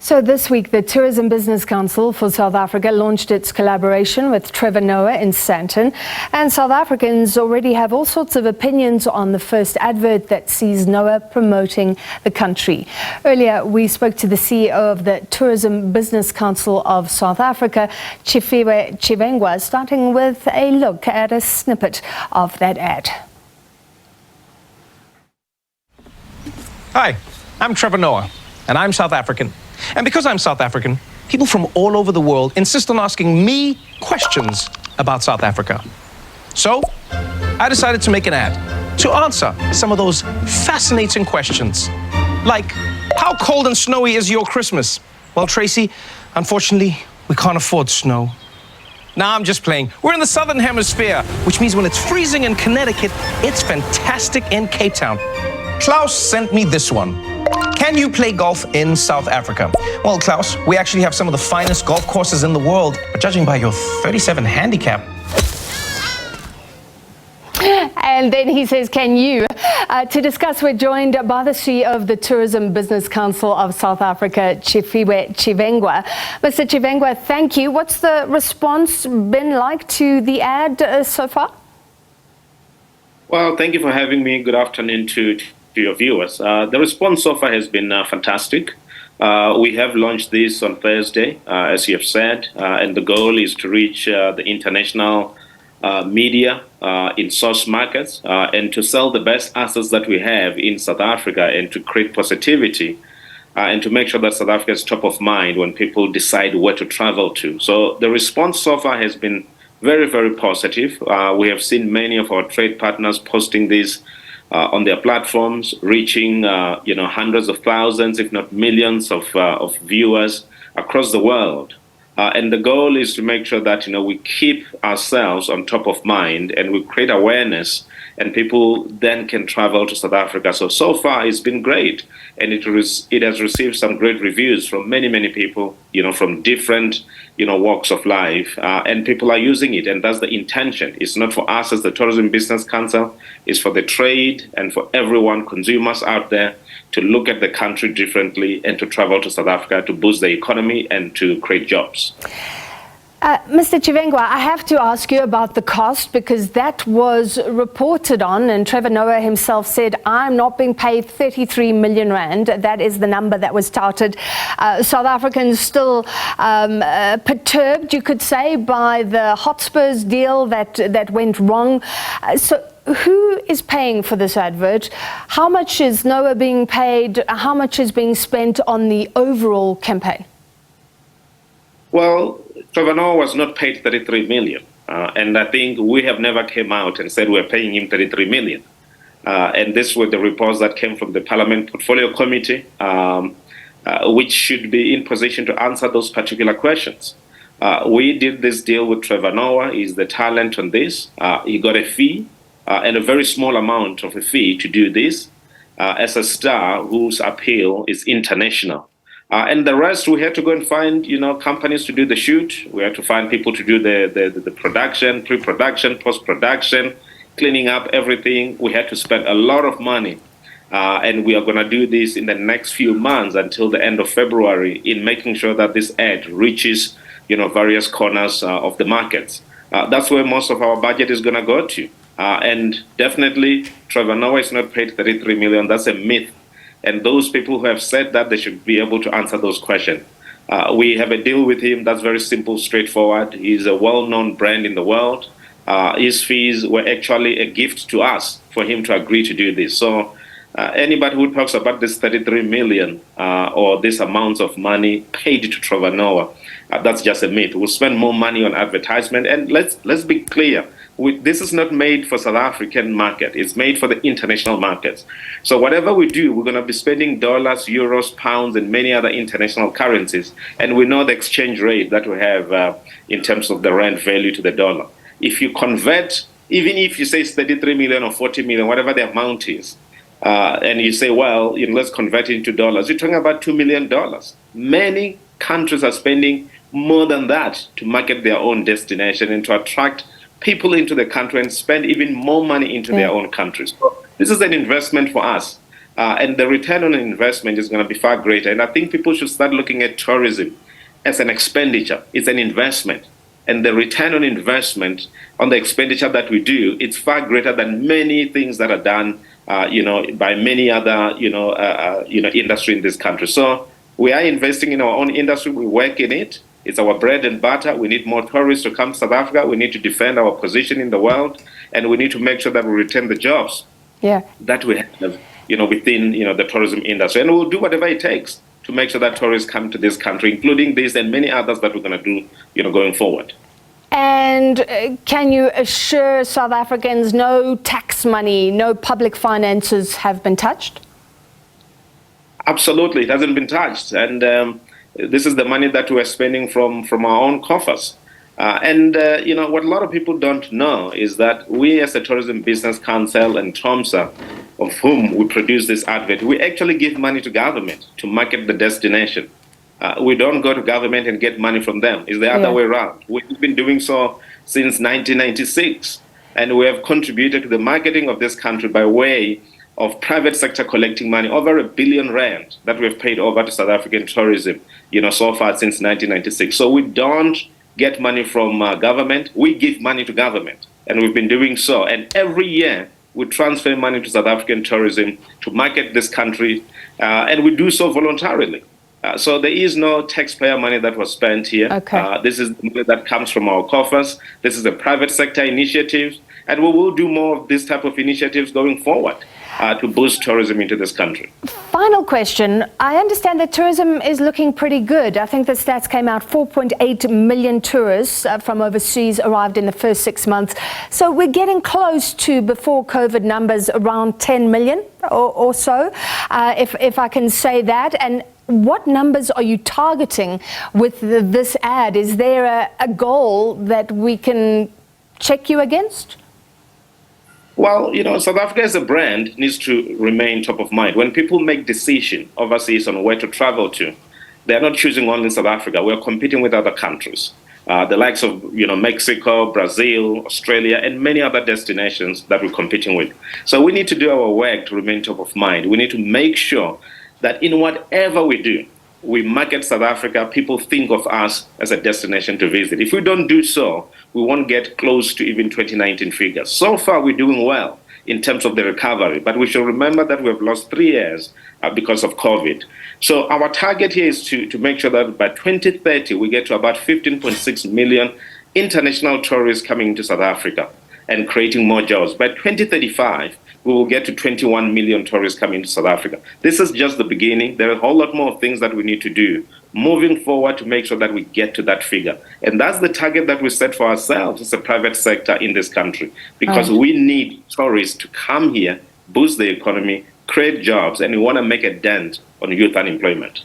So this week, the Tourism Business Council for South Africa launched its collaboration with Trevor Noah in Sandton. And South Africans already have all sorts of opinions on the first advert that sees Noah promoting the country. Earlier, we spoke to the CEO of the Tourism Business Council of South Africa, Tshifhiwa Tshivhengwa, starting with a look at a snippet of that ad. Hi, I'm Trevor Noah, and I'm South African. And because I'm South African, people from all over the world insist on asking me questions about South Africa. So, I decided to make an ad to answer some of those fascinating questions. Like, how cold and snowy is your Christmas? Well, Tracy, unfortunately, we can't afford snow. Nah, I'm just playing. We're in the Southern Hemisphere, which means when it's freezing in Connecticut, it's fantastic in Cape Town. Klaus sent me this one. Can you play golf in South Africa? Well, Klaus, we actually have some of the finest golf courses in the world, but judging by your 37 handicap. And then he says, can you? To discuss, we're joined by the CEO of the Tourism Business Council of South Africa, Tshifhiwa Tshivhengwa. Mr. Tshivhengwa, thank you. What's the response been like to the ad so far? Well, thank you for having me. Good afternoon to your viewers. The response so far has been fantastic. We have launched this on Thursday, as you have said, and the goal is to reach the international media in source markets and to sell the best assets that we have in South Africa and to create positivity and to make sure that South Africa is top of mind when people decide where to travel to. So the response so far has been very, very positive. We have seen many of our trade partners posting this on their platforms, reaching hundreds of thousands, if not millions of viewers across the world. And the goal is to make sure that we keep ourselves on top of mind and we create awareness, and people then can travel to South Africa. So far it's been great, and it has received some great reviews from many people, from different walks of life, and people are using it, and that's the intention. It's not for us as the Tourism Business Council, it's for the trade and for everyone, consumers out there, to look at the country differently and to travel to South Africa to boost the economy and to create jobs. Mr. Tshivhengwa, I have to ask you about the cost, because that was reported on, and Trevor Noah himself said, I'm not being paid 33 million rand. That is the number that was touted. South Africans still perturbed, you could say, by the Hotspurs deal that went wrong. So who is paying for this advert? How much is Noah being paid? How much is being spent on the overall campaign? Well, Trevor Noah was not paid 33 million. And I think we have never came out and said we're paying him 33 million. And this were the reports that came from the Parliament Portfolio Committee, which should be in position to answer those particular questions. We did this deal with Trevor Noah. He's the talent on this. He got a fee and a very small amount of a fee to do this as a star whose appeal is international. And the rest, we had to go and find, companies to do the shoot. We had to find people to do the production, pre-production, post-production, cleaning up everything. We had to spend a lot of money. And we are going to do this in the next few months until the end of February in making sure that this ad reaches, various corners of the markets. That's where most of our budget is going to go to. And definitely, Trevor Noah is not paid 33 million. That's a myth. And those people who have said that, they should be able to answer those questions. We have a deal with him that's very simple, straightforward. He's a well-known brand in the world. His fees were actually a gift to us for him to agree to do this. So anybody who talks about this 33 million or this amount of money paid to Trevor Noah, that's just a myth. We'll spend more money on advertisement. And let's be clear. This is not made for South African market. It's made for the international markets. So whatever we do, we're going to be spending dollars, euros, pounds, and many other international currencies. And we know the exchange rate that we have in terms of the rand value to the dollar. If you convert, even if you say it's 33 million or 40 million, whatever the amount is, and you say, well, let's convert it into dollars, you're talking about $2 million. Many countries are spending more than that to market their own destination and to attract people into the country and spend even more money into their own countries. So this is an investment for us. And the return on investment is going to be far greater. And I think people should start looking at tourism as an expenditure. It's an investment. And the return on investment on the expenditure that we do, it's far greater than many things that are done, by many other, industry in this country. So we are investing in our own industry. We work in it. It's our bread and butter. We need more tourists to come to South Africa. We need to defend our position in the world, and we need to make sure that we retain the jobs that we have, within, the tourism industry. And we'll do whatever it takes to make sure that tourists come to this country, including this and many others that we're going to do, going forward. And can you assure South Africans no tax money, no public finances have been touched? Absolutely, it hasn't been touched. And this is the money that we're spending from our own coffers. What a lot of people don't know is that we as a Tourism Business Council and TOMSA, of whom we produce this advert, we actually give money to government to market the destination. We don't go to government and get money from them. It's the other way around. We've been doing so since 1996, and we have contributed to the marketing of this country by way of private sector collecting money, over R1 billion that we've paid over to South African tourism, so far since 1996. So we don't get money from government, we give money to government, and we've been doing so. And every year, we transfer money to South African tourism to market this country, and we do so voluntarily. So there is no taxpayer money that was spent here. Okay. This is money that comes from our coffers. This is a private sector initiative, and we will do more of this type of initiatives going forward to boost tourism into this country. Final question. I understand that tourism is looking pretty good. I think the stats came out, 4.8 million tourists from overseas arrived in the first 6 months. So we're getting close to before COVID numbers, around 10 million or so, if I can say that. And what numbers are you targeting with this ad? Is there a goal that we can check you against? Well, South Africa as a brand needs to remain top of mind. When people make decisions overseas on where to travel to, they're not choosing only South Africa. We're competing with other countries, the likes of, Mexico, Brazil, Australia, and many other destinations that we're competing with. So we need to do our work to remain top of mind. We need to make sure that in whatever we do, we market South Africa, people think of us as a destination to visit. If we don't do so, we won't get close to even 2019 figures. So far, we're doing well in terms of the recovery, but we should remember that we've lost 3 years because of COVID. So our target here is to make sure that by 2030, we get to about 15.6 million international tourists coming into South Africa and creating more jobs. By 2035, we will get to 21 million tourists coming to South Africa. This is just the beginning. There are a whole lot more things that we need to do moving forward to make sure that we get to that figure. And that's the target that we set for ourselves as a private sector in this country, because we need tourists to come here, boost the economy, create jobs, and we want to make a dent on youth unemployment.